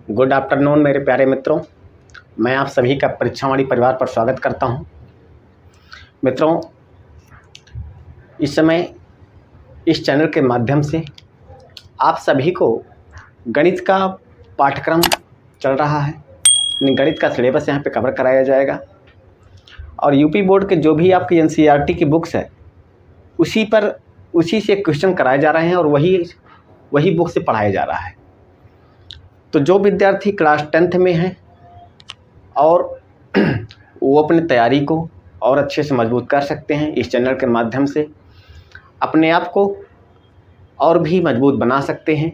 Good afternoon मेरे प्यारे मित्रों। मैं आप सभी का परीक्षावाणी परिवार पर स्वागत करता हूं। मित्रों, इस समय इस चैनल के माध्यम से आप सभी को गणित का पाठ्यक्रम चल रहा है। गणित का सिलेबस यहाँ पे कवर कराया जाएगा और यूपी बोर्ड के जो भी आपकी एनसीईआरटी की बुक्स है उसी से क्वेश्चन कराए जा रहे हैं और वही बुक से पढ़ाया जा रहा है। तो जो विद्यार्थी क्लास 10th में हैं और वो अपनी तैयारी को और अच्छे से मजबूत कर सकते हैं, इस चैनल के माध्यम से अपने आप को और भी मजबूत बना सकते हैं।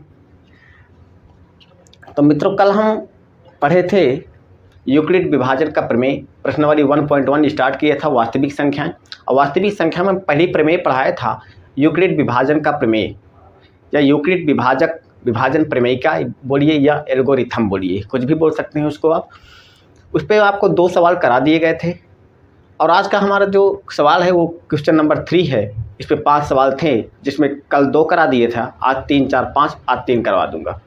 तो मित्रों, कल हम पढ़े थे यूक्लिड विभाजन का प्रमेय, प्रश्नावली 1.1 स्टार्ट किया था वास्तविक संख्याएं, और वास्तविक संख्या में पहली प्रमेय पढ़ाया था यूक्लिड विभाजन का प्रमेय या यूक्लिड विभाजन प्रमेय का बोलिए या एल्गोरिथम बोलिए, कुछ भी बोल सकते हैं उसको आप। उस पर आपको 2 सवाल करा दिए गए थे और आज का हमारा जो सवाल है वो क्वेश्चन नंबर 3 है। इस पे 5 सवाल थे जिसमें कल 2 करा दिए था, आज 3, 4, 5, आज 3 करवा दूंगा।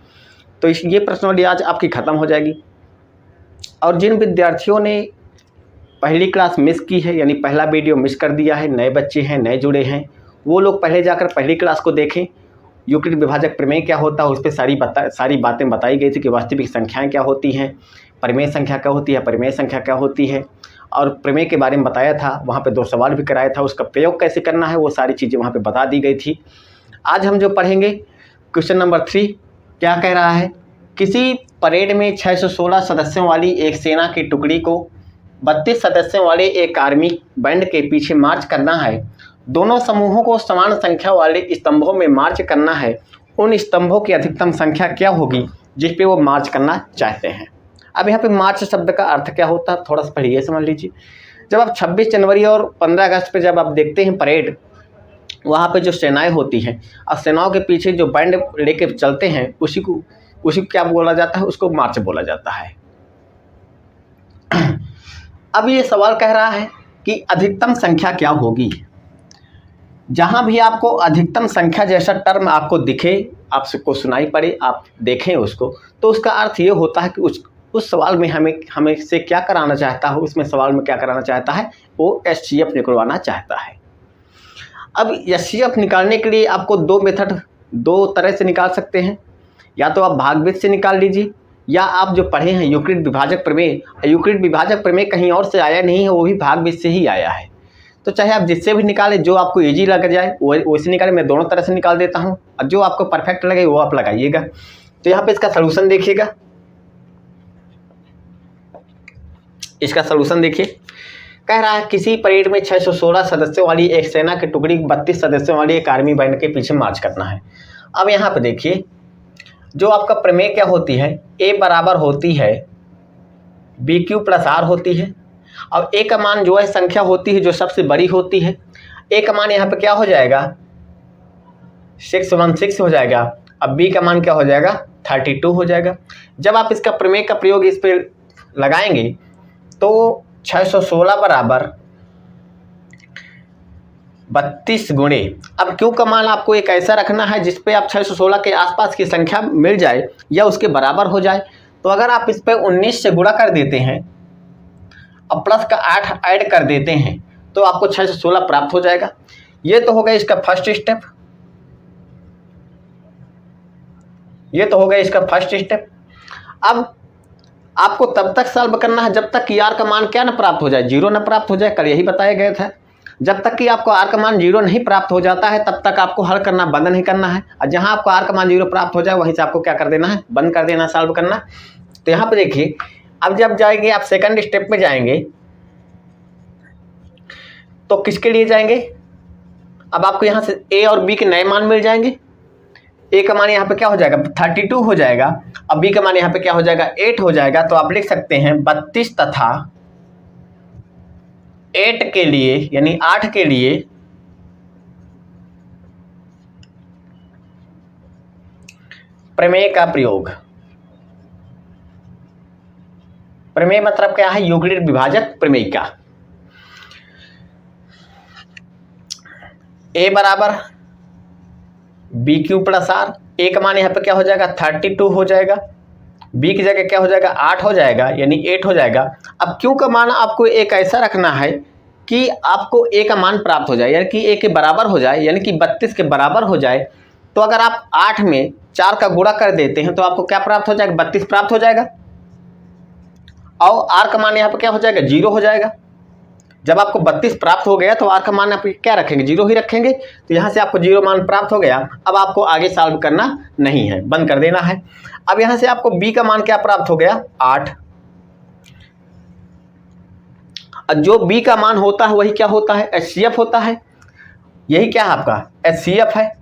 तो ये प्रश्नावली आज आपकी ख़त्म हो जाएगी। और जिन विद्यार्थियों ने पहली क्लास मिस की है, यानी पहला वीडियो मिस कर दिया है, नए बच्चे हैं, नए जुड़े हैं, वो लोग पहले जाकर पहली क्लास को देखें। यूक्लिड विभाजक प्रमेय क्या होता है उस पर सारी बातें बताई गई थी कि वास्तविक संख्याएं क्या होती हैं, प्रमेय संख्या क्या होती है, परिमेय संख्या क्या होती है, और प्रमेय के बारे में बताया था। वहाँ पे 2 सवाल भी कराया था, उसका प्रयोग कैसे करना है वो सारी चीज़ें वहाँ पे बता दी गई थी। आज हम जो पढ़ेंगे क्वेश्चन नंबर 3 क्या कह रहा है, किसी परेड में 616 सदस्यों वाली एक सेना की टुकड़ी को 32 सदस्यों वाले एक आर्मी बैंड के पीछे मार्च करना है। दोनों समूहों को समान संख्या वाले स्तंभों में मार्च करना है। उन स्तंभों की अधिकतम संख्या क्या होगी जिस पे वो मार्च करना चाहते हैं। अब यहाँ पे मार्च शब्द का अर्थ क्या होता है थोड़ा सा पढ़िए, समझ लीजिए। जब आप 26 जनवरी और 15 अगस्त पे जब आप देखते हैं परेड, वहाँ पे जो सेनाएं होती हैं और सेनाओं के पीछे जो बैंड लेके चलते हैं उसी को क्या बोला जाता है, उसको मार्च बोला जाता है। अब ये सवाल कह रहा है कि अधिकतम संख्या क्या होगी। जहाँ भी आपको अधिकतम संख्या जैसा टर्म आपको दिखे, आपको सुनाई पड़े, आप देखें उसको, तो उसका अर्थ ये होता है कि उस सवाल में हमें से क्या कराना चाहता है, उसमें सवाल में क्या कराना चाहता है, वो एचसीएफ निकलवाना चाहता है। अब एचसीएफ निकालने के लिए आपको 2 तरह से निकाल सकते हैं। या तो आप भागविध से निकाल लीजिए, या आप जो पढ़े हैं यूक्लिड विभाजक प्रमेय, यूक्लिड विभाजक प्रमेय कहीं और से आया नहीं है, वो भी भागविध से ही आया है। तो चाहे आप जिससे भी निकालें, जो आपको इजी लग जाए वैसे निकालें। मैं दोनों तरह से निकाल देता हूँ और जो आपको परफेक्ट लगे वो आप लगाइएगा। तो यहाँ पे इसका सलूशन देखिएगा, इसका सलूशन देखिए। कह रहा है किसी परेड में 616 सदस्यों वाली एक सेना की टुकड़ी 32 सदस्यों वाली एक आर्मी बैंड के पीछे मार्च करना है। अब यहाँ पे देखिए, जो आपका प्रमेय क्या होती है, ए बराबर होती है BQ + R होती है, और ए का मान जो है संख्या होती है जो सबसे बड़ी होती है। ए का मान यहाँ पे क्या हो जाएगा, 616 हो जाएगा। अब बी का मान क्या हो जाएगा, 32 हो जाएगा। जब आप इसका प्रमेय का प्रयोग इस पे लगाएंगे तो 616 बराबर 32 गुणे, अब क्यों का मान आपको एक ऐसा रखना है जिस पे आप 616 के आसपास की संख्या मिल जाए या उसके बराबर हो जाए। तो अगर आप इस पे 19 से गुणा कर देते हैं और प्लस का 8 ऐड कर देते हैं तो आपको 616 प्राप्त हो जाएगा। ये तो हो गया इसका फर्स्ट स्टेप, ये तो हो गया इसका फर्स्ट स्टेप। अब आपको तब तक सॉल्व करना है जब तक कि आर का मान क्या ना प्राप्त हो जाए, 0 ना प्राप्त हो जाए। कल यही बताया गया था, जब तक कि आपको आर का मान 0 नहीं प्राप्त हो जाता है तब तक आपको हल करना बंद नहीं करना है। और जहां आपको आर का मान 0 प्राप्त हो जाए वहीं से आपको क्या कर देना है, बंद कर देना, सॉल्व करना। तो यहाँ पे देखिए, अब जब जाएंगे आप सेकंड स्टेप में जाएंगे तो किसके लिए जाएंगे, अब आपको यहाँ से ए और बी के नए मान मिल जाएंगे। ए का मान यहाँ पे क्या हो जाएगा, 32 हो जाएगा, अब बी का मान यहाँ पे क्या हो जाएगा, 8 हो जाएगा। तो आप लिख सकते हैं 32 तथा 8 के लिए, यानी 8 के लिए प्रमेय का प्रयोग। प्रमेय मतलब क्या है, यूक्लिड विभाजक प्रमेय का। ए बराबर BQ + R, ए का मान यहाँ पे क्या हो जाएगा, 32 हो जाएगा। बी की जगह क्या हो जाएगा 8 हो जाएगा, यानी 8 हो जाएगा। अब क्यू का मान आपको एक ऐसा रखना है कि आपको ए का मान प्राप्त हो जाए, यानी कि ए के बराबर हो जाए, यानी कि 32 के बराबर हो जाए। तो अगर आप 8 में 4 का गुणा कर देते हैं तो आपको क्या प्राप्त हो जाएगा, 32 प्राप्त हो जाएगा। और आर का मान यहाँ पे क्या हो जाएगा, 0 हो जाएगा। जब आपको 32 प्राप्त हो गया तो आर का मान आप क्या रखेंगे, 0 ही रखेंगे। तो यहाँ से आपको 0 मान प्राप्त हो गया। अब आपको आगे सॉल्व करना नहीं है, बंद कर देना है। अब यहाँ से आपको बी का मान क्या प्राप्त हो गया, 8। जो बी का मान होता है वही क्या होता है, HCF होता है। यही क्या है आपका HCF है।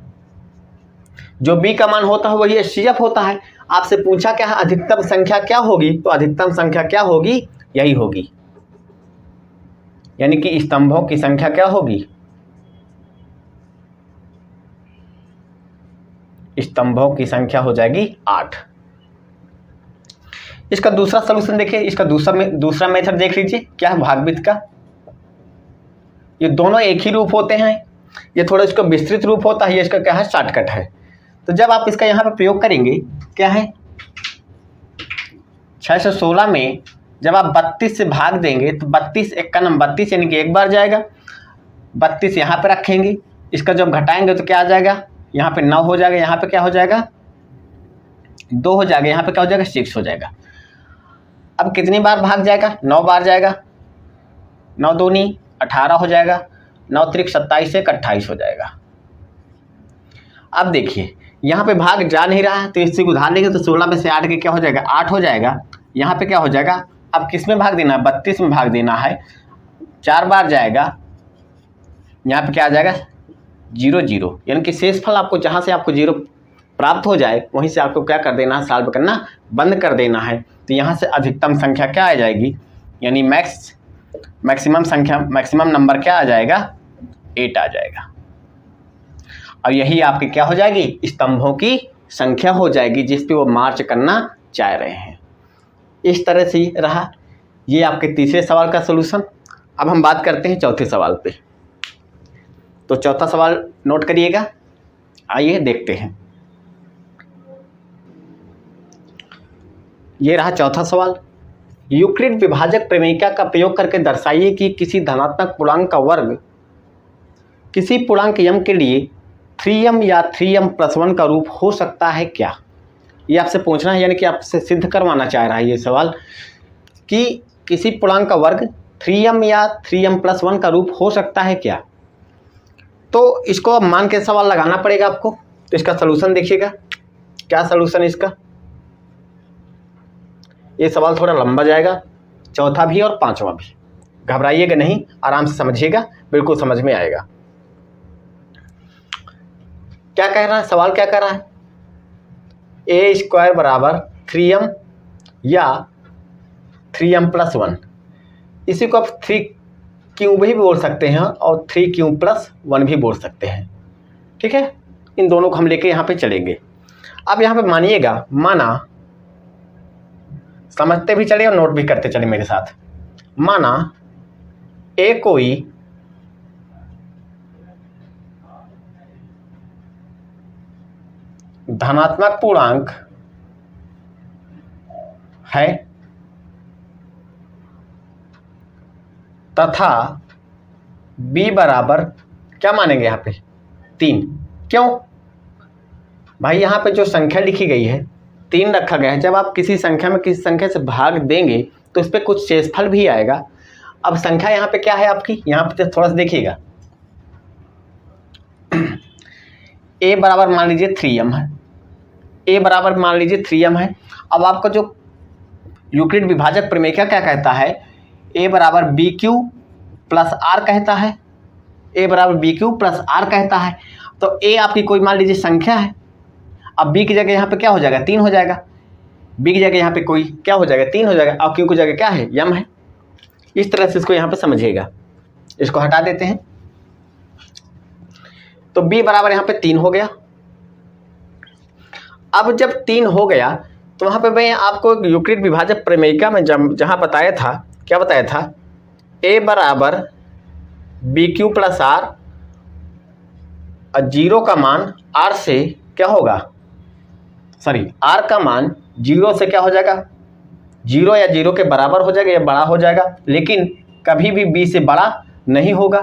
जो बी का मान होता है वही HCF होता है। आपसे पूछा क्या है, अधिकतम संख्या क्या होगी, तो अधिकतम संख्या क्या होगी, यही होगी, यानी कि स्तंभों की संख्या क्या होगी, स्तंभों की संख्या हो जाएगी 8। इसका दूसरा सलूशन देखिए, इसका दूसरा मेथड देख लीजिए, क्या है भागवित का। ये दोनों एक ही रूप होते हैं, ये थोड़ा इसका विस्तृत रूप होता है, ये इसका क्या है शॉर्टकट है। तो जब आप इसका यहाँ पे प्रयोग करेंगे, क्या है 616 में जब आप 32 से भाग देंगे तो 32 एक का नाम 32 यानी कि एक बार जाएगा। 32 यहाँ पे रखेंगे, इसका जब घटाएंगे तो क्या आ जाएगा, यहाँ पे 9 हो जाएगा, यहाँ पे क्या हो जाएगा 2 हो जाएगा, यहाँ पे क्या हो जाएगा 6 हो जाएगा। अब कितनी बार भाग जाएगा, 9 बार जाएगा। 9 दूनी 18 हो जाएगा, 9 त्रिक 27 से 28 हो जाएगा। अब देखिए यहाँ पे भाग जा नहीं रहा है तो इससे उधार लेंगे तो 16 में से 8 के क्या हो जाएगा 8 हो जाएगा। यहाँ पे क्या हो जाएगा, अब किस में भाग देना है, 32 में भाग देना है। 4 बार जाएगा, यहाँ पे क्या आ जाएगा 0 0, यानी कि शेषफल आपको जहाँ से आपको 0 प्राप्त हो जाए वहीं से आपको क्या कर देना है, सॉल्व करना बंद कर देना है। तो यहाँ से अधिकतम संख्या क्या आ जाएगी, यानी मैक्सिमम नंबर क्या आ जाएगा, 8 आ जाएगा। और यही आपकी क्या हो जाएगी, स्तंभों की संख्या हो जाएगी जिस पे वो मार्च करना चाह रहे हैं। इस तरह से रहा ये आपके तीसरे सवाल का सलूशन। अब हम बात करते हैं चौथे सवाल पे। तो चौथा सवाल नोट करिएगा, आइए देखते हैं। ये रहा चौथा सवाल। यूक्लिड विभाजक प्रमेयिका का प्रयोग करके दर्शाइए कि किसी धनात्मक पूर्णांक का वर्ग किसी पूर्णांक m के लिए 3m या 3m+1 का रूप हो सकता है क्या। ये आपसे पूछना है, यानी कि आपसे सिद्ध करवाना चाह रहा है ये सवाल कि किसी पूर्णांक का वर्ग 3m या 3m+1 का रूप हो सकता है क्या। तो इसको अब मान के सवाल लगाना पड़ेगा आपको। तो इसका सलूशन देखिएगा, क्या सलूशन इसका। ये सवाल थोड़ा लंबा जाएगा, चौथा भी और पांचवा भी। घबराइएगा नहीं, आराम से समझिएगा, बिल्कुल समझ में आएगा। क्या कह रहा है सवाल, क्या कह रहा है, a² बराबर 3m या 3m+1। इसी को आप 3q भी बोल सकते हैं और 3q+1 भी बोल सकते हैं, ठीक है। इन दोनों को हम लेके यहाँ पे चलेंगे। अब यहाँ पे मानिएगा, माना, समझते भी चले और नोट भी करते चले मेरे साथ। माना ए कोई धनात्मक पूर्णांक है तथा b बराबर क्या मानेंगे यहाँ पे 3। क्यों भाई, यहाँ पे जो संख्या लिखी गई है 3 रखा गया है। जब आप किसी संख्या में किसी संख्या से भाग देंगे तो इस पर कुछ शेषफल भी आएगा। अब संख्या यहाँ पे क्या है आपकी, यहाँ पे थोड़ा सा देखिएगा, a बराबर मान लीजिए 3m है, a बराबर मान लीजिए 3m है। अब आपका जो यूक्लिड विभाजक प्रमेयिका क्या कहता है, a बराबर bq प्लस r कहता है, a बराबर bq प्लस r कहता है। तो a आपकी कोई मान लीजिए संख्या है, अब b की जगह यहाँ पे क्या हो जाएगा 3 हो जाएगा। b की जगह यहाँ पे कोई क्या हो जाएगा 3 हो जाएगा, अब q की जगह क्या है m है। इस तरह से इसको यहाँ पे समझिएगा। इसको हटा देते हैं तो b बराबर यहाँ पे 3 हो गया। अब जब 3 हो गया तो वहाँ पे मैं आपको यूक्लिड विभाजक प्रमेयिका में जहाँ बताया था, क्या बताया था, a बराबर bq प्लस r और 0 का मान r से क्या होगा, सॉरी r का मान जीरो से क्या हो जाएगा, जीरो या जीरो के बराबर हो जाएगा या बड़ा हो जाएगा, लेकिन कभी भी बी से बड़ा नहीं होगा।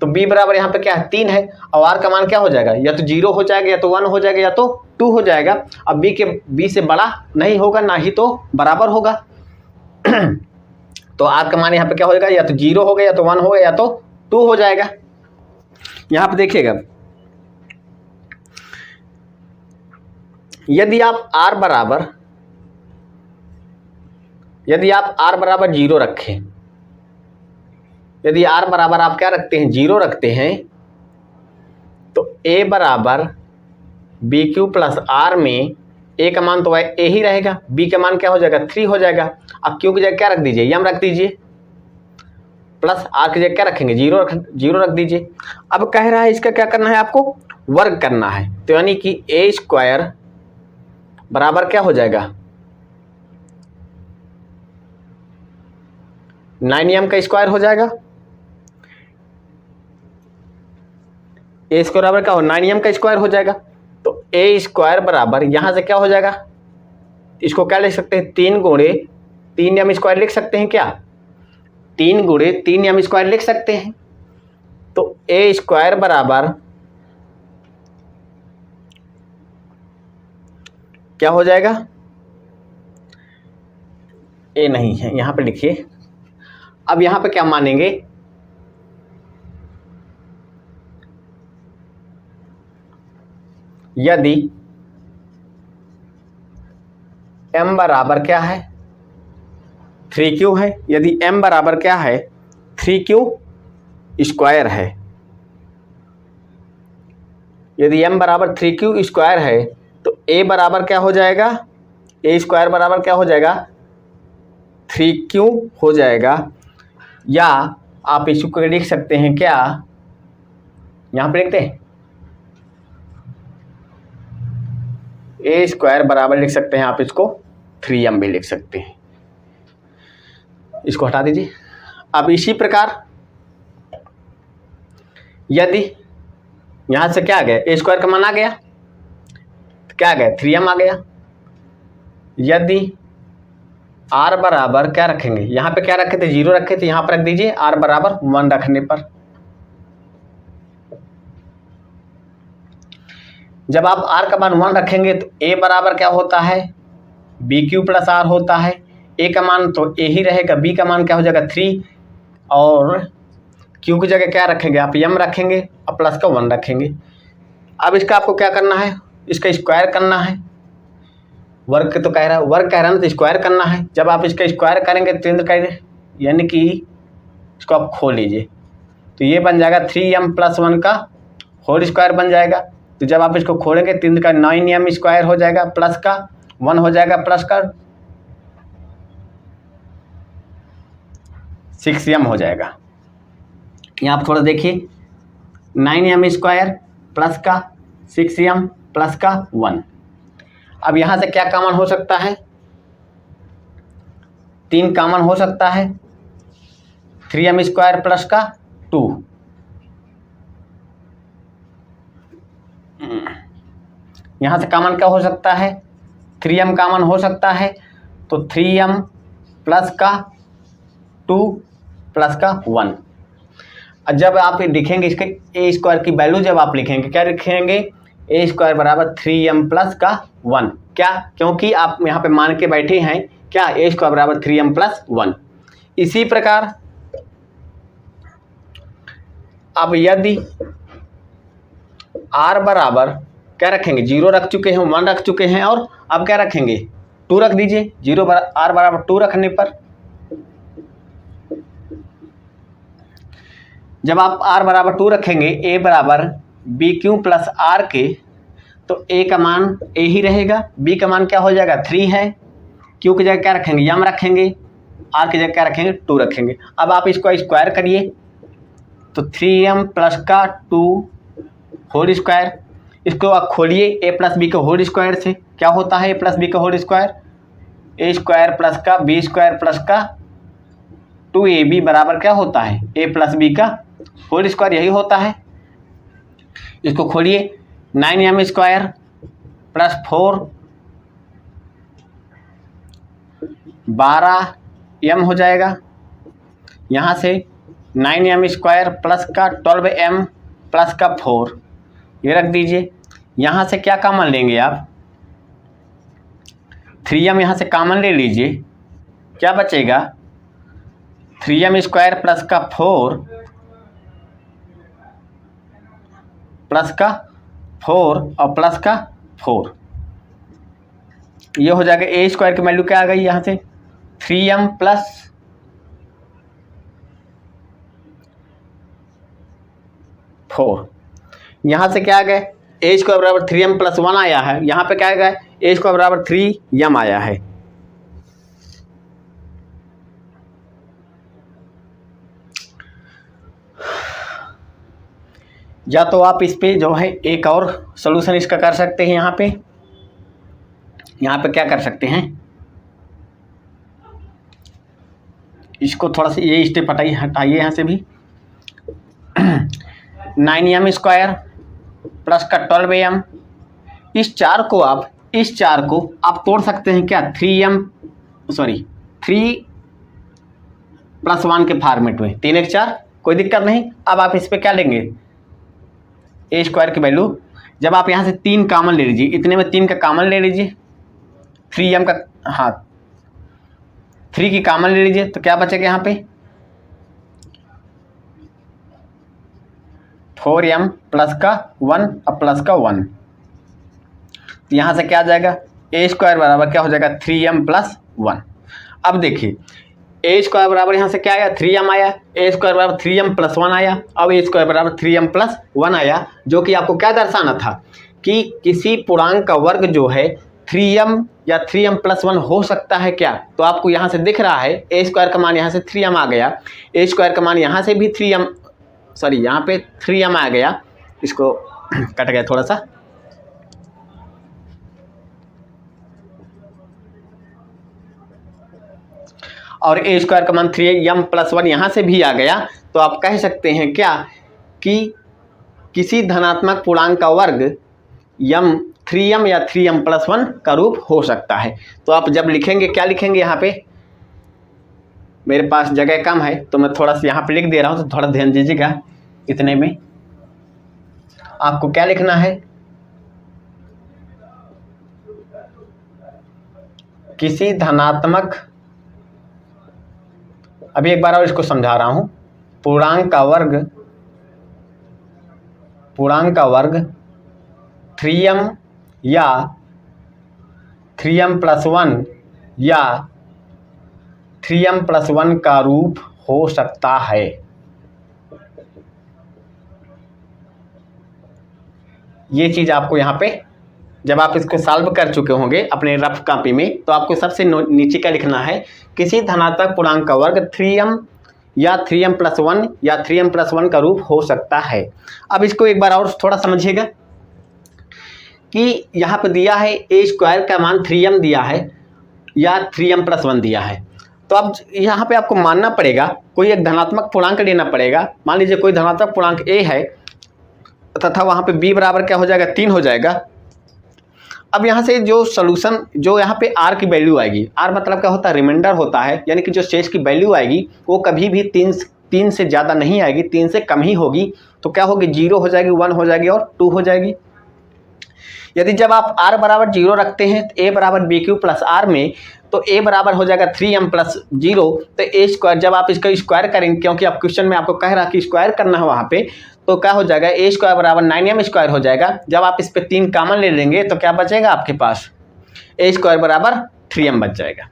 तो बी बराबर यहाँ पे क्या है 3 है, और आर का मान क्या हो जाएगा, या तो जीरो हो जाएगा या तो 1 हो जाएगा या तो 2 हो जाएगा। अब बी से बड़ा नहीं होगा ना ही तो बराबर होगा। तो आर का मान यहाँ पे क्या होगा, या तो जीरो होगा या तो 1 होगा या तो 2 हो जाएगा। यहाँ पे देखिएगा, यदि आप आर बराबर जीरो रखें, यदि आर बराबर आप क्या रखते हैं, जीरो रखते हैं, तो ए बराबर बी क्यू प्लस आर में ए का मान तो ए ही रहेगा, बी का मान क्या हो जाएगा 3 हो जाएगा। अब क्यू की जगह क्या रख दीजिए, यम रख दीजिए, प्लस आर की जगह क्या रखेंगे, जीरो रख दीजिए। अब कह रहा है इसका क्या करना है, आपको वर्ग करना है, तो यानी कि ए स्क्वायर बराबर क्या हो जाएगा 9m का स्क्वायर हो जाएगा। ए स्क्वायर बराबर क्या हो 9m का स्क्वायर हो जाएगा। तो ए स्क्वायर बराबर यहां से क्या हो जाएगा, इसको क्या लिख सकते हैं 3 गुणे 3m स्क्वायर लिख सकते हैं, क्या 3 गुणे 3m स्क्वायर लिख सकते हैं। तो ए स्क्वायर बराबर क्या हो जाएगा, ए नहीं है यहां पे लिखिए। अब यहां पे क्या मानेंगे, यदि m बराबर क्या है 3q है, यदि m बराबर क्या है 3q स्क्वायर है, यदि m बराबर 3q स्क्वायर है, तो a बराबर क्या हो जाएगा, a स्क्वायर बराबर क्या हो जाएगा 3q हो जाएगा। या आप इसको लिख सकते हैं क्या, यहां पे लिखते हैं ए स्क्वायर बराबर लिख सकते हैं आप इसको 3m भी लिख सकते हैं, इसको हटा दीजिए। अब इसी प्रकार यदि यहां से क्या आ गया, ए स्क्वायर का मान आ गया, तो क्या आ गया 3m आ गया। यदि r बराबर क्या रखेंगे, यहां पे क्या रखे थे 0 रखे थे, यहां पर रख दीजिए r बराबर 1 रखने पर। जब आप r का मान 1 रखेंगे तो a बराबर क्या होता है बी क्यू प्लस आर होता है, a का मान तो a ही रहेगा, b का मान क्या हो जाएगा 3, और q की जगह क्या रखेंगे आप m रखेंगे और प्लस का 1 रखेंगे। अब इसका आपको क्या करना है, इसका स्क्वायर करना है, वर्ग तो कह रहा है, वर्ग कह रहा है ना तो स्क्वायर करना है। जब आप इसका स्क्वायर करेंगे तो यानी कि इसको आप खोल लीजिए, तो ये बन जाएगा 3m प्लस 1 का होल स्क्वायर बन जाएगा। तो जब आप इसको खोलेंगे 3 का 9m स्क्वायर हो जाएगा, प्लस का 1 हो जाएगा, प्लस का 6m हो जाएगा। यहाँ आप थोड़ा देखिए 9m स्क्वायर प्लस का 6m प्लस का 1। अब यहाँ से क्या कॉमन हो सकता है, 3 कॉमन हो सकता है, 3m स्क्वायर प्लस का 2, यहाँ से कॉमन क्या हो सकता है 3m कॉमन हो सकता है, तो 3m प्लस का 2 प्लस का 1। जब आप लिखेंगे इसके ए स्क्वायर की वैल्यू जब आप लिखेंगे क्या लिखेंगे, ए स्क्वायर बराबर 3m प्लस का 1, क्या क्योंकि आप यहाँ पे मान के बैठे हैं क्या ए स्क्वायर बराबर 3m प्लस 1। इसी प्रकार अब यदि r बराबर क्या रखेंगे 0 रख चुके हैं, 1 रख चुके हैं, और अब क्या रखेंगे 2 रख दीजिए, r बराबर 2 रखने पर जब आप r बराबर 2 रखेंगे a बराबर बी क्यू प्लस आर के, तो a का मान a ही रहेगा, b का मान क्या हो जाएगा 3 है, q की जगह क्या रखेंगे m रखेंगे, r की जगह क्या रखेंगे 2 रखेंगे। अब आप इसको स्क्वायर करिए तो 3m प्लस का 2 होल स्क्वायर, इसको आप खोलिए a प्लस बी के होल स्क्वायर से, क्या होता है a प्लस बी का होल स्क्वायर, ए स्क्वायर प्लस का बी स्क्वायर प्लस का 2ab बराबर क्या होता है a प्लस बी का होल स्क्वायर, यही होता है। इसको खोलिए 9m स्क्वायर प्लस 4 12m हो जाएगा। यहाँ से 9m² प्लस का 12m प्लस का 4 ये रख दीजिए। यहाँ से क्या कॉमन लेंगे आप, 3m यहाँ से कॉमन ले लीजिए, क्या बचेगा 3m² प्लस का 4 प्लस का 4 और प्लस का 4 ये हो जाएगा। a² की वैल्यू क्या आ गई यहाँ से 3m प्लस 4, यहाँ से क्या आ गया a² बराबर 3m प्लस 1 आया है। यहाँ पे क्या आ गया a² बराबर 3m आया है। या तो आप इस पे जो है एक और सॉल्यूशन इसका कर सकते हैं। यहाँ पे क्या कर सकते हैं, इसको थोड़ा सा ये स्टेप हटाइए यहाँ से भी 9m² प्लस का 12m, इस चार को आप तोड़ सकते हैं क्या 3 + 1 के फॉर्मेट में 3 1 4 कोई दिक्कत नहीं। अब आप इस पे क्या लेंगे a² की वैल्यू, जब आप यहाँ से 3 कॉमन ले लीजिए, इतने में 3 का कॉमन ले लीजिए, 3m का 3 की कॉमन ले लीजिए, तो क्या बचेगा यहाँ पे 4m प्लस का 1 और प्लस का 1, तो यहाँ से क्या आ जाएगा a² बराबर क्या हो जाएगा 3m प्लस 1। अब देखिए a² बराबर यहाँ से क्या आया 3m आया, a² बराबर 3m प्लस 1 आया, अब a² बराबर 3m प्लस 1 आया, जो कि आपको क्या दर्शाना था कि किसी पूर्णांक का वर्ग जो है 3m या 3m प्लस 1 हो सकता है क्या। तो आपको यहाँ से दिख रहा है a² का मान यहाँ से 3m आ गया, a² का मान यहाँ से भी यहाँ पे 3m आ गया, इसको कट गया थोड़ा सा, और a² का मान 3m प्लस 1 यहाँ से भी आ गया। तो आप कह सकते हैं क्या कि किसी धनात्मक पूर्णांक का वर्ग 3m या 3m प्लस 1 का रूप हो सकता है। तो आप जब लिखेंगे क्या लिखेंगे, यहाँ पे मेरे पास जगह कम है तो मैं थोड़ा सा यहाँ पे लिख दे रहा हूँ, तो थोड़ा ध्यान दीजिएगा। इतने में आपको क्या लिखना है, किसी धनात्मक, अभी एक बार और इसको समझा रहा हूँ, पूर्णांक का वर्ग 3m या 3m प्लस 1 या 3m प्लस 1 का रूप हो सकता है। ये चीज़ आपको यहाँ पे जब आप इसको सॉल्व कर चुके होंगे अपने रफ कॉपी में, तो आपको सबसे नीचे क्या लिखना है, किसी धनात्मक पूर्णांक का वर्ग 3m या 3m प्लस 1 या 3m प्लस 1 का रूप हो सकता है। अब इसको एक बार और थोड़ा समझिएगा कि यहाँ पे दिया है a² का मान 3m दिया है या 3m प्लस 1 दिया है। तो अब यहाँ पे आपको मानना पड़ेगा, कोई एक धनात्मक पूर्णांक लेना पड़ेगा। मान लीजिए कोई धनात्मक पूर्णांक a है तथा वहाँ पे b बराबर क्या हो जाएगा 3 हो जाएगा। अब यहाँ से जो सॉल्यूशन, जो यहाँ पे r की वैल्यू आएगी, r मतलब क्या होता है रिमाइंडर होता है, यानी कि जो शेष की वैल्यू आएगी वो कभी भी 3 से ज़्यादा नहीं आएगी, 3 से कम ही होगी। तो क्या होगी 0 हो जाएगी, 1 हो जाएगी और 2 हो जाएगी। यदि जब आप r बराबर 0 रखते हैं तो a बराबर bq प्लस r में, तो a बराबर हो जाएगा 3m प्लस 0। तो a² जब आप इसका स्क्वायर करेंगे, क्योंकि आप क्वेश्चन में आपको कह रहा कि स्क्वायर करना है वहाँ पे, तो क्या हो जाएगा a² बराबर 9m² हो जाएगा। जब आप इस पे 3 कॉमन ले लेंगे तो क्या बचेगा आपके पास a² बराबर 3m बच जाएगा।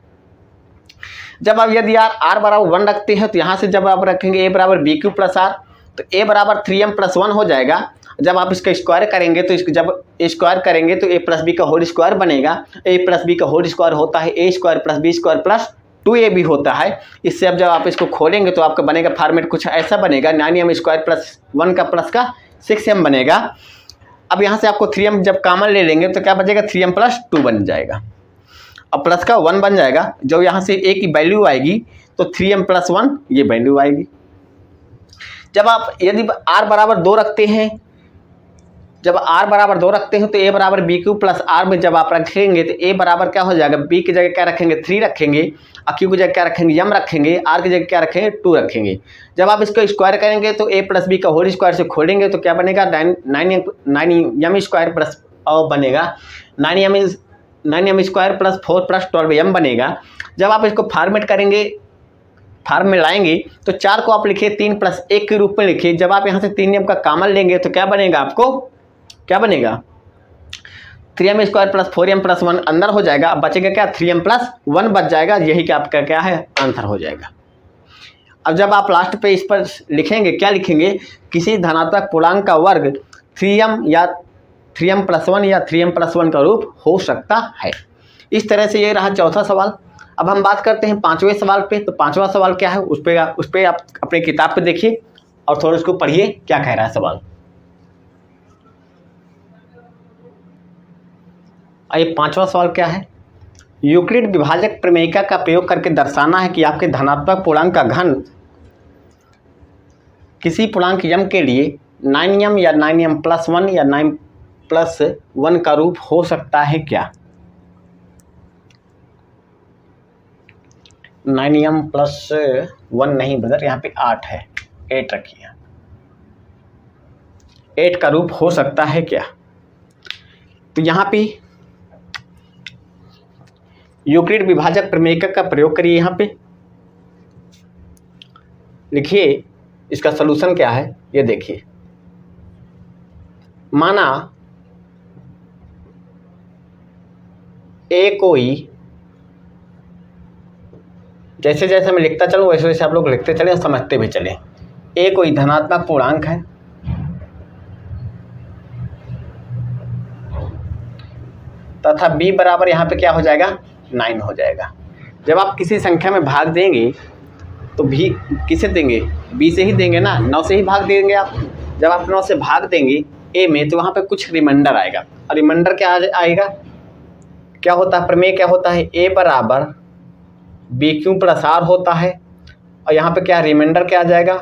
जब आप यदि r बराबर 1 रखते हैं तो यहाँ से जब आप रखेंगे a बराबर bq प्लस r, तो a बराबर 3m प्लस 1 हो जाएगा। जब आप इसका स्क्वायर करेंगे तो जब स्क्वायर करेंगे तो a प्लस बी का होल स्क्वायर बनेगा। a प्लस बी का होल स्क्वायर होता है a² plus b² plus 2ab होता है। इससे अब जब आप इसको खोलेंगे तो आपका बनेगा फॉर्मेट कुछ ऐसा बनेगा 9m² प्लस 1 का प्लस का 6m बनेगा। अब यहाँ से आपको 3m जब कॉमन ले लेंगे तो क्या बचेगा 3m प्लस 2 बन जाएगा और प्लस का 1 बन जाएगा। जो यहाँ से a की वैल्यू आएगी तो 3m प्लस 1 ये वैल्यू आएगी। जब आप यदि r बराबर 2 रखते हैं जब r बराबर 2 रखते हैं तो a बराबर बी क्यू प्लस आर में जब आप रखेंगे तो a बराबर क्या हो जाएगा, b की जगह क्या रखेंगे 3 रखेंगे, और q की जगह क्या रखेंगे m रखेंगे, r की जगह क्या रखेंगे 2 रखेंगे। जब आप इसको स्क्वायर करेंगे तो a प्लस बी का होल स्क्वायर से खोलेंगे तो क्या बनेगा 9m स्क्वायर प्लस बनेगा 9m square plus 4 plus 12m बनेगा। जब आप इसको फॉर्मेट करेंगे, फार्म में लाएंगे तो 4 को आप लिखिए 3 प्लस 1 के रूप में लिखिए। जब आप यहाँ से 3m का कॉमन लेंगे तो क्या बनेगा, आपको क्या बनेगा 3m square plus 4m plus 1 अंदर हो जाएगा, अब बचेगा क्या 3m प्लस 1 बच जाएगा, यही क्या आपका क्या है आंसर हो जाएगा। अब जब आप लास्ट पे इस पर लिखेंगे, क्या लिखेंगे, किसी धनात्मक पूर्णांक का वर्ग 3m या 3m प्लस 1 या 3m प्लस 1 का रूप हो सकता है। इस तरह से ये रहा चौथा सवाल। अब हम बात करते हैं पांचवें सवाल पे। तो पांचवा सवाल क्या है, उस पर आप अपने किताब पे देखिए और थोड़ा उसको पढ़िए क्या कह रहा है सवाल। आइए पांचवा सवाल क्या है, यूक्लिड विभाजक प्रमेयिका का प्रयोग करके दर्शाना है कि आपके धनात्मक पूर्णांक का घन किसी पूर्णांक m के लिए 9m या 9m प्लस 1 या 9 प्लस 1 का रूप हो सकता है क्या। 9m प्लस 1 नहीं ब्रदर, यहाँ पे 8 है, 8 रखिए, 8 का रूप हो सकता है क्या। तो यहाँ पे यूक्लिड विभाजक प्रमेयिका का प्रयोग करिए। यहाँ पे लिखिए इसका सलूशन क्या है, ये देखिए। माना ए कोई, जैसे जैसे मैं लिखता चलूँ वैसे वैसे आप लोग लिखते चलें और समझते भी चलें। ए कोई धनात्मक पूर्णांक है तथा b बराबर यहाँ पे क्या हो जाएगा 9 हो जाएगा। जब आप किसी संख्या में भाग देंगे तो भी किसे देंगे, b से ही देंगे ना, 9 से ही भाग देंगे आप। जब आप 9 से भाग देंगे a में तो वहाँ पे कुछ रिमाइंडर आएगा, और रिमाइंडर क्या आएगा, क्या होता है प्रमेय क्या होता है, a बराबर बी क्यू प्लस आर होता है, और यहाँ पे क्या रिमाइंडर क्या आ जाएगा,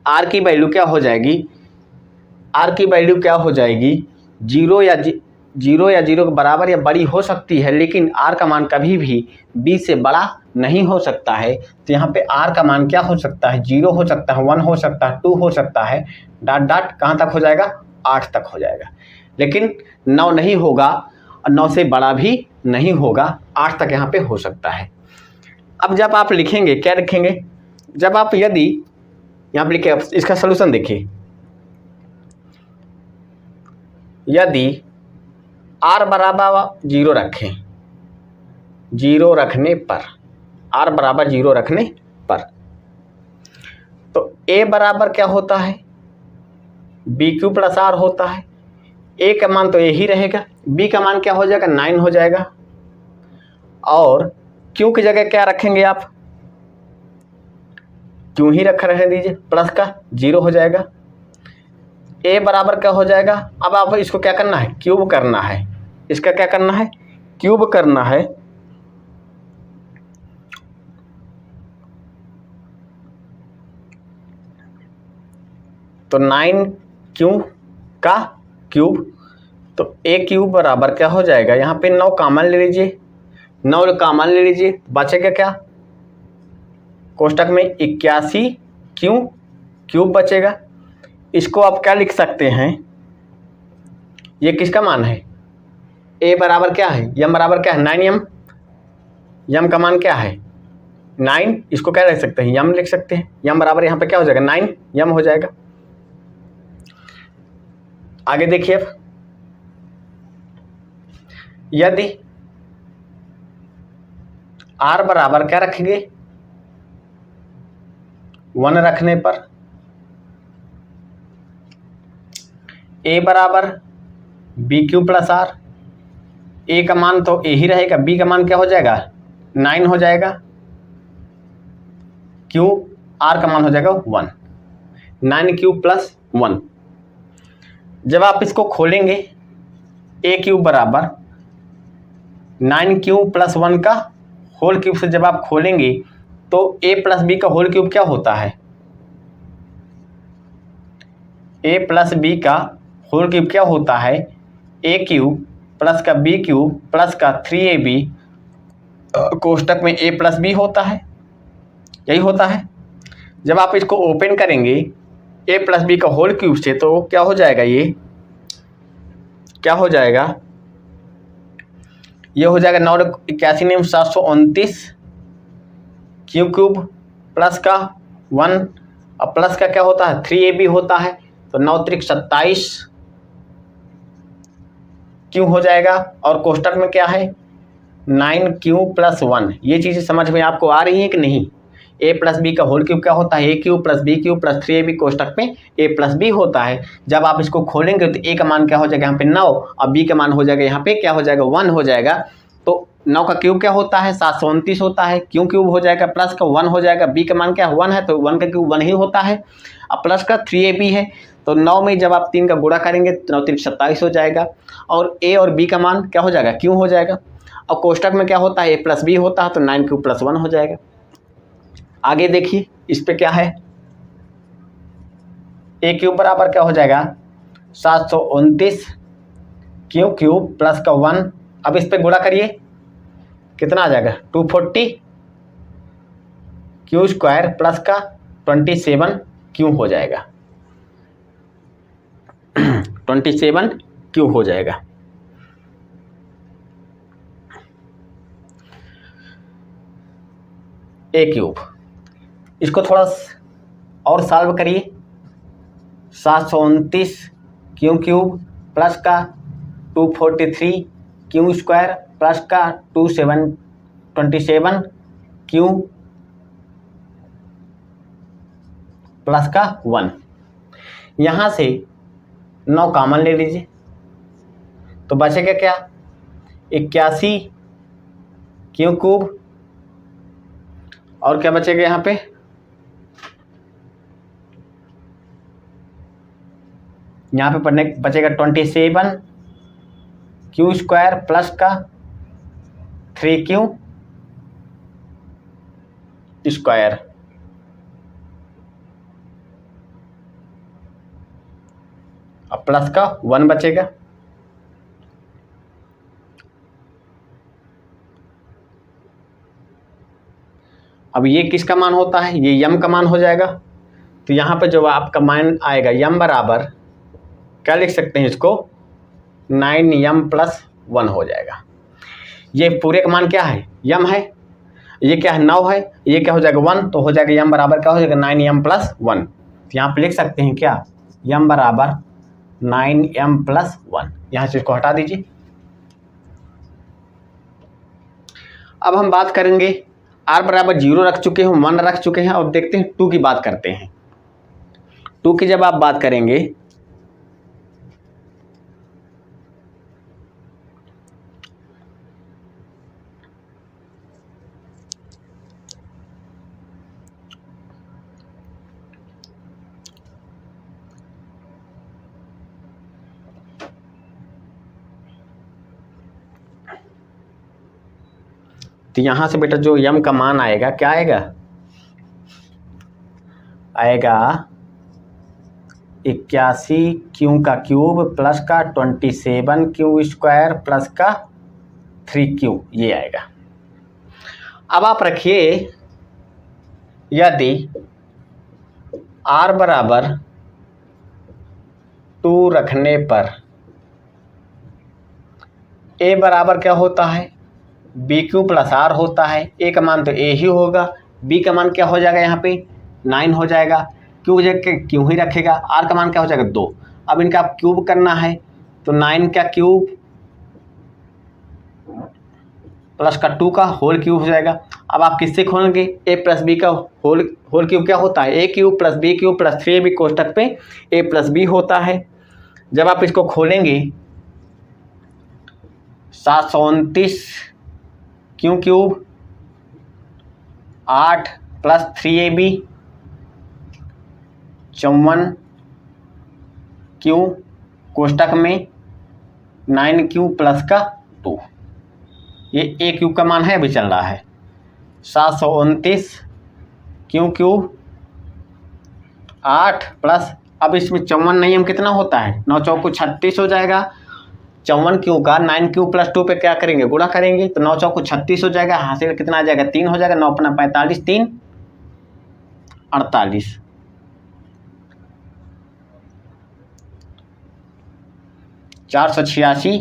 आर की वैल्यू क्या हो जाएगी, आर की वैल्यू क्या हो जाएगी 0 या 0 के बराबर या बड़ी हो सकती है, लेकिन आर का मान कभी भी बी से बड़ा नहीं हो सकता है। तो यहाँ पे आर का मान क्या हो सकता है, 0 हो सकता है, 1 हो सकता है, 2 हो सकता है, डॉट डॉट कहाँ तक हो जाएगा 8 तक हो जाएगा, लेकिन 9 नहीं होगा और 9 से बड़ा भी नहीं होगा, 8 तक यहाँ पे हो सकता है। अब जब आप लिखेंगे क्या लिखेंगे, जब आप यदि यहाँ पे लिखे, इसका सलूशन देखिए, यदि r बराबर 0 रखें, 0 रखने पर, r बराबर 0 रखने पर, तो a बराबर क्या होता है बी क्यू प्लस आर होता है। a का मान तो यही रहेगा, b का मान क्या हो जाएगा 9 हो जाएगा, और q की जगह क्या रखेंगे आप, q ही रख रहे दीजिए, प्लस का 0 हो जाएगा। a बराबर क्या हो जाएगा, अब आप इसको क्या करना है क्यूब करना है, इसका क्या करना है क्यूब करना है, तो 9q का क्यूब, तो a क्यूब बराबर क्या हो जाएगा, यहाँ पे 9 कॉमन ले लीजिए, 9 कॉमन ले लीजिए, बचेगा क्या कोष्टक में 81 क्यूब बचेगा। इसको आप क्या लिख सकते हैं, ये किसका मान है, a बराबर क्या है, m बराबर क्या है 9m, m का मान क्या है 9, इसको क्या लिख सकते हैं m लिख सकते हैं, m बराबर यहाँ पे क्या हो जाएगा 9m हो जाएगा। आगे देखिए, अब यदि r बराबर क्या रखेंगे 1 रखने पर, a बराबर b q plus r, a का मान तो a ही रहेगा, b का मान क्या हो जाएगा 9 हो जाएगा, q r का मान हो जाएगा 1, 9 क्यूब प्लस 1। जब आप इसको खोलेंगे a क्यूब बराबर 9 क्यूब प्लस 1 का होल क्यूब से जब आप खोलेंगे तो a प्लस बी का होल क्यूब क्या होता है, ए प्लस बी का होल क्यूब क्या होता है, ए क्यूब प्लस का बी क्यूब प्लस का 3ab कोष्टक में ए प्लस बी होता है, यही होता है। जब आप इसको ओपन करेंगे ए प्लस बी का होल क्यूब से तो क्या हो जाएगा, ये क्या हो जाएगा, ये हो जाएगा 981 नियम 729 क्यूब प्लस का 1 और प्लस का क्या होता है 3ab होता है, तो 9 त्रिक 27 क्यों हो जाएगा, और कोष्टक में क्या है 9q प्लस 1। ये चीज़ें समझ में आपको आ रही हैं कि नहीं। ए प्लस बी का होल क्यूब क्या होता है, A cube plus B cube plus 3ab कोष्टक में ए प्लस बी होता है। जब आप इसको खोलेंगे तो ए का मान क्या हो जाएगा यहाँ पे 9 और बी का मान हो जाएगा यहाँ पे क्या हो जाएगा 1 हो जाएगा। तो 9 का क्यूब क्या होता है 729 होता है, क्यों क्यूब हो जाएगा, प्लस का 1 हो जाएगा, बी का मान क्या 1 है तो 1 का क्यूब 1 ही होता है, अब प्लस का 3ab है तो 9 में जब आप 3 का गुणा करेंगे तो 9 त्रिक 27 हो जाएगा, और ए और बी का मान क्या हो जाएगा क्यों हो जाएगा। और कोष्टक में क्या होता है ए प्लस बी होता है तो 9q प्लस 1 हो जाएगा। आगे देखिए इस पे क्या है, ए क्यूब बराबर क्या हो जाएगा 729 क्यू क्यूब प्लस का 1, अब इस पे गुणा करिए कितना आ जाएगा 240 क्यू स्क्वायर प्लस का 27 क्यू हो जाएगा 27 क्यू हो जाएगा। ए क्यूब, इसको थोड़ा और सॉल्व करिए, 729 क्यू क्यूब प्लस का 243 क्यू स्क्वायर प्लस का 27 क्यू प्लस का 1। यहाँ से 9 कॉमन ले लीजिए तो बचेगा क्या 81 क्यू क्यूब और क्या बचेगा यहाँ पे पढ़ने बचेगा 27 क्यू स्क्वायर प्लस का 3q स्क्वायर, अब प्लस का 1 बचेगा। अब ये किसका मान होता है, ये यम का मान हो जाएगा। तो यहाँ पे जो आपका मान आएगा यम बराबर क्या लिख सकते हैं इसको 9m प्लस 1 हो जाएगा। ये पूरे का मान क्या है यम है, ये क्या है 9 है, ये क्या हो जाएगा 1, तो हो जाएगा यम बराबर क्या हो जाएगा 9m प्लस 1। तो यहाँ पे लिख सकते हैं क्या यम बराबर 9m प्लस 1। यहाँ से इसको हटा दीजिए। अब हम बात करेंगे r बराबर 0 रख चुके हैं, 1 रख चुके हैं, अब देखते हैं 2 की बात करते हैं। 2 की जब आप बात करेंगे तो यहाँ से बेटा जो यम का मान आएगा क्या आएगा 81 क्यू का क्यूब प्लस का 27 क्यू स्क्वायर प्लस का 3q, ये आएगा। अब आप रखिए यदि r बराबर 2 रखने पर a बराबर क्या होता है BQ प्लस R होता है, a का मान तो a ही होगा, b का मान क्या हो जाएगा यहाँ पे 9 हो जाएगा, क्यों ही रखेगा, r का मान क्या हो जाएगा 2। अब इनका आप क्यूब करना है तो 9 का क्यूब प्लस का 2 का होल क्यूब हो जाएगा। अब आप किससे खोलेंगे a प्लस बी का होल क्यूब क्या होता है a cube plus b cube plus 3ab कोष्टक पे a प्लस बी होता है। जब आप इसको खोलेंगे 729 q cube 8 plus 3ab 54 q कोष्टक में 9q प्लस का 2, ये a क्यूब का मान है अभी चल रहा है 729 क्यू क्यूब 8 प्लस अब इसमें 54 नियम कितना होता है, 9 चौको 36 हो जाएगा। 54 क्यू का 9 क्यू प्लस 2 पे क्या करेंगे, गुणा करेंगे, तो 9 चौको 36 हो जाएगा, हासिल कितना आ जाएगा 3 हो जाएगा, 9 अपना 45, 3 48। 486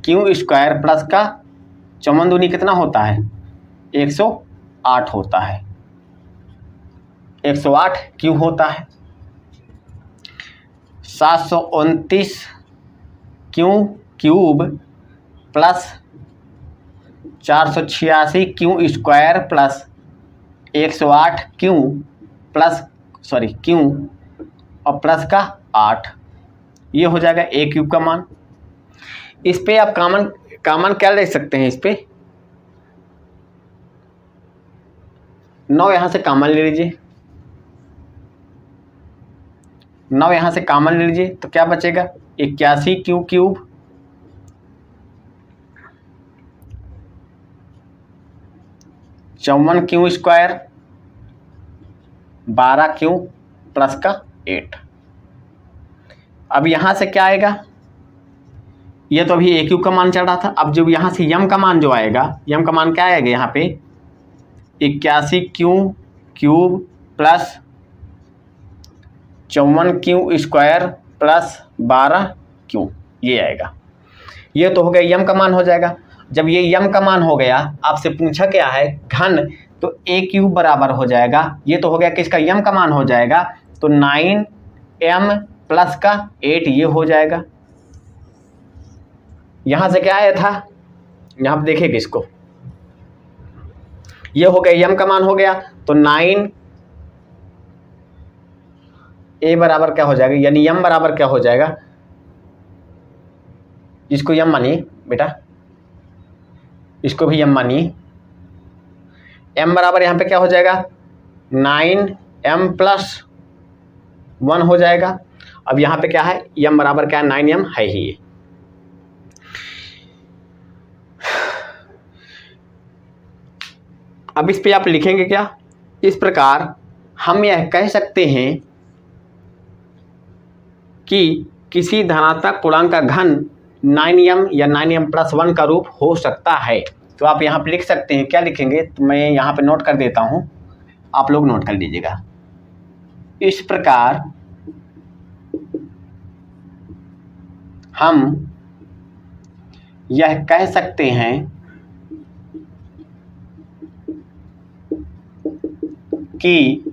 क्यू स्क्वायर प्लस का 54 दूनी कितना होता है, 108 होता है, 108 क्यू होता है। 729 q cube plus 486 Q square plus 108 Q plus Q और प्लस का 8, ये हो जाएगा ए क्यूब का मान। इस पे आप कॉमन क्या ले सकते हैं, इस पे 9 यहाँ से कॉमन ले लीजिए, 9 यहाँ से कॉमन ले लीजिए तो क्या बचेगा, 81 क्यू क्यूब चौवन क्यू स्क्वायर 12 क्यू प्लस का 8। अब यहाँ से क्या आएगा, ये तो अभी ए क्यूब का मान चल रहा था, अब जब यहाँ से यम का मान जो आएगा, यम का मान क्या आएगा यहाँ पे 81 Q cube plus 54 Q square plus 12 Q, ये आएगा। ये तो हो गया यम का मान हो जाएगा। जब ये यम का मान हो गया, आपसे पूछा क्या है घन, तो ए क्यूब बराबर हो जाएगा, ये तो हो गया किसका, यम का मान हो जाएगा, तो 9m प्लस का 8 ये हो जाएगा। यहाँ से क्या आया था, यहाँ पे देखिए किसको, ये हो गया यम का मान हो गया, तो 9 ए बराबर क्या हो जाएगा, यानी यम बराबर क्या हो जाएगा, इसको यम मानिए बेटा, इसको भी यम मानिए, m बराबर यहाँ पे क्या हो जाएगा 9m प्लस 1 हो जाएगा। अब यहाँ पे क्या है, m बराबर क्या है 9m है ही ये। अब इस पे आप लिखेंगे क्या, इस प्रकार हम यह कह सकते हैं कि किसी धनात्मक पूर्णांक का घन 9m या 9m प्लस 1 का रूप हो सकता है। तो आप यहाँ पे लिख सकते हैं, क्या लिखेंगे, तो मैं यहाँ पे नोट कर देता हूँ, आप लोग नोट कर लीजिएगा। इस प्रकार हम यह कह सकते हैं कि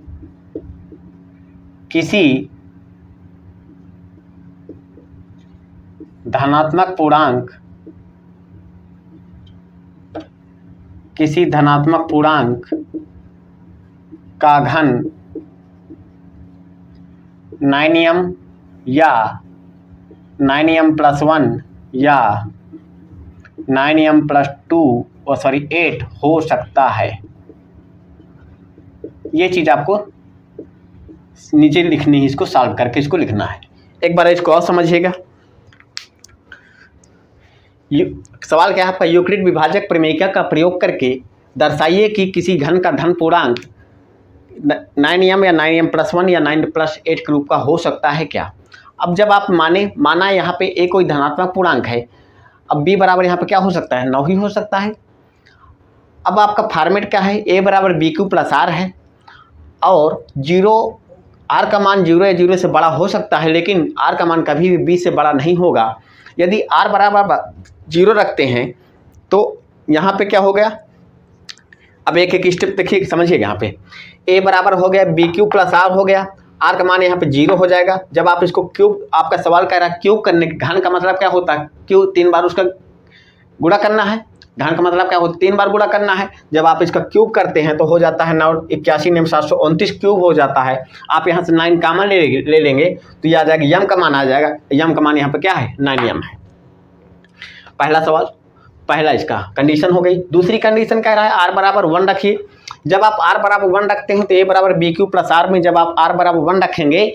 किसी धनात्मक पूर्णांक का घन 9m या 9m प्लस 1 या 9m प्लस 2 और 8 हो सकता है। ये चीज़ आपको नीचे लिखनी है, इसको सॉल्व करके इसको लिखना है। एक बार इसको और समझिएगा। सवाल क्या है आपका, यूक्लिड विभाजक प्रमेयिका का प्रयोग करके दर्शाइए कि किसी घन का धन पूर्णांक 9m या 9m प्लस 1 या 9 प्लस 8 के रूप का हो सकता है क्या। अब जब आप माना यहाँ पे a कोई धनात्मक पूर्णांक है, अब b बराबर यहाँ पे क्या हो सकता है, 9 ही हो सकता है। अब आपका फॉर्मेट क्या है, a बराबर बी क्यू प्लस आर है, और r का मान 0 या 0 से बड़ा हो सकता है, लेकिन r का मान कभी भी b से बड़ा नहीं होगा। यदि r बराबर 0 रखते हैं तो यहाँ पे क्या हो गया, अब एक एक स्टेप देखिए समझिएगा। यहाँ पे a बराबर हो गया बी क्यूब प्लस आर हो गया, r का मान यहाँ पे 0 हो जाएगा। जब आप इसको क्यूब, आपका सवाल कह रहा है क्यूब करने, घन का मतलब क्या होता है, क्यूब 3 बार उसका गुणा करना है, घन का मतलब क्या होता है 3 बार गुणा करना है। जब आप इसका क्यूब करते हैं तो हो जाता है 9 81 9 729 क्यूब हो जाता है। आप यहाँ से 9 कॉमन ले लेंगे तो ये आ जाएगा, यम का मान आ जाएगा, यम का मान यहाँ पे क्या है 9m है। पहला सवाल, पहला इसका कंडीशन हो गई। दूसरी कंडीशन कह रहा है r बराबर 1 रखिए। जब आप r बराबर 1 रखते हैं तो a बराबर बी क्यू प्लस आर में जब आप r बराबर 1 रखेंगे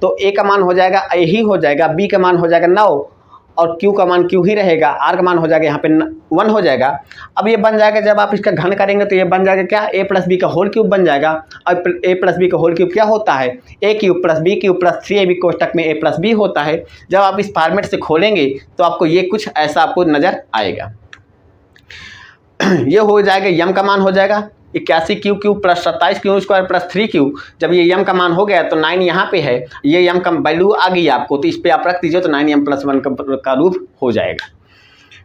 तो a का मान हो जाएगा, a ही हो जाएगा, b का मान हो जाएगा 9 और Q का मान Q ही रहेगा, R का मान हो जाएगा यहाँ पे 1 हो जाएगा। अब ये बन जाएगा, जब आप इसका घन करेंगे तो ये बन जाएगा क्या, a प्लस बी का होल क्यूब बन जाएगा। अब a प्लस बी का होल क्यूब क्या होता है, a cube plus B cube plus 3ab कोष्टक में a प्लस बी होता है। जब आप इस फॉर्मेट से खोलेंगे तो आपको ये कुछ ऐसा आपको नज़र आएगा। ये हो जाएगा, यम का मान हो जाएगा 81 Q cube plus 27 Q square plus 3 Q. जब ये यम का मान हो गया तो 9 यहाँ पे है, ये यम का वैल्यू आ गई आपको, तो इस पर आप रख दीजिए तो 9m प्लस 1 का रूप हो जाएगा।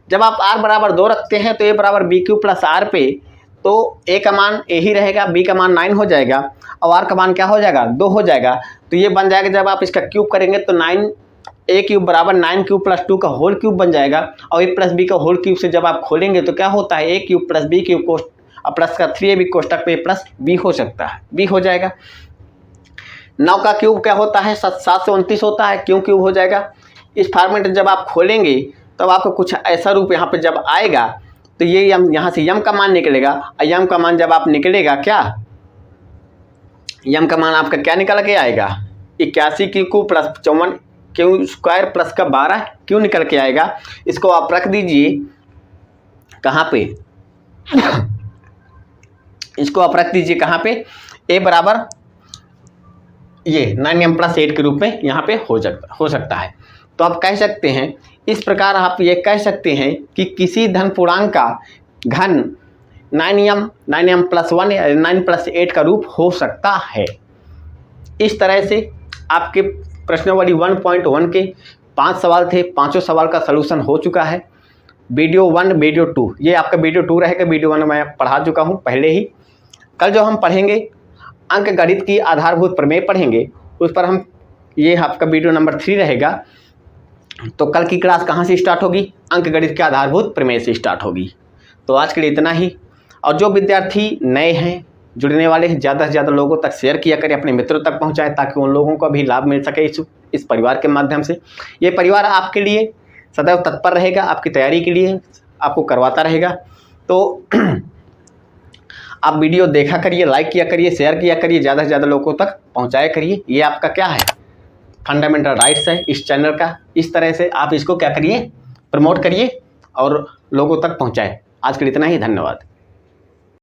जब आप r बराबर 2 रखते हैं तो a बराबर बी क्यू प्लस आर पे, तो a का मान a ही रहेगा, b का मान 9 हो जाएगा और r का मान क्या हो जाएगा 2 हो जाएगा। तो ये बन जाएगा, जब आप इसका क्यूब करेंगे तो 9 a क्यूब बराबर 9 क्यूब प्लस 2 का होल क्यूब बन जाएगा। और a प्लस बी का होल क्यूब से जब आप खोलेंगे तो क्या होता है, a cube plus B cube को प्लस का 3ab कोष्टक पे प्लस बी हो सकता है, बी हो जाएगा। 9 का क्यूब क्या होता है 7 से 29 होता है, क्यों क्यूब हो जाएगा। इस फॉर्मेट जब आप खोलेंगे तब आपको कुछ ऐसा रूप यहाँ पे जब आएगा तो ये यम, यहाँ से यम का मान निकलेगा। और यम का मान जब आप निकलेगा क्या, यम का मान आपका क्या निकल के आएगा 81 Q plus 54 Q square plus का 12 क्यों निकल के आएगा। इसको आप रख दीजिए कहाँ पे, इसको आप रख दीजिए कहाँ पे, a बराबर ये 9m प्लस 8 के रूप में यहाँ पे हो सकता है। तो आप कह सकते हैं, इस प्रकार आप ये कह सकते हैं कि किसी धन पूर्णांक का घन 9m प्लस 1 या 9 प्लस 8 का रूप हो सकता है। इस तरह से आपके प्रश्नावली 1.1 के 5 सवाल थे, पाँचों सवाल का सलूशन हो चुका है। वीडियो 1 वीडियो 2 ये आपका वीडियो 2 रहेगा, वीडियो 1 मैं पढ़ा चुका हूँ पहले ही। कल जो हम पढ़ेंगे अंक गणित की आधारभूत प्रमेय पढ़ेंगे, उस पर हम, ये आपका वीडियो नंबर 3 रहेगा। तो कल की क्लास कहाँ से स्टार्ट होगी, अंक गणित के आधारभूत प्रमेय से स्टार्ट होगी। तो आज के लिए इतना ही। और जो विद्यार्थी नए हैं, जुड़ने वाले हैं, ज़्यादा से ज़्यादा लोगों तक शेयर किया करें, अपने मित्रों तक पहुँचाएं, ताकि उन लोगों को भी लाभ मिल सके इस परिवार के माध्यम से। ये परिवार आपके लिए सदैव तत्पर रहेगा, आपकी तैयारी के लिए आपको करवाता रहेगा। तो आप वीडियो देखा करिए, लाइक किया करिए, शेयर किया करिए, ज़्यादा से ज़्यादा लोगों तक पहुंचाया करिए। ये आपका क्या है, फंडामेंटल राइट्स है इस चैनल का। इस तरह से आप इसको क्या करिए, प्रमोट करिए और लोगों तक पहुंचाएं। आज के लिए इतना ही, धन्यवाद।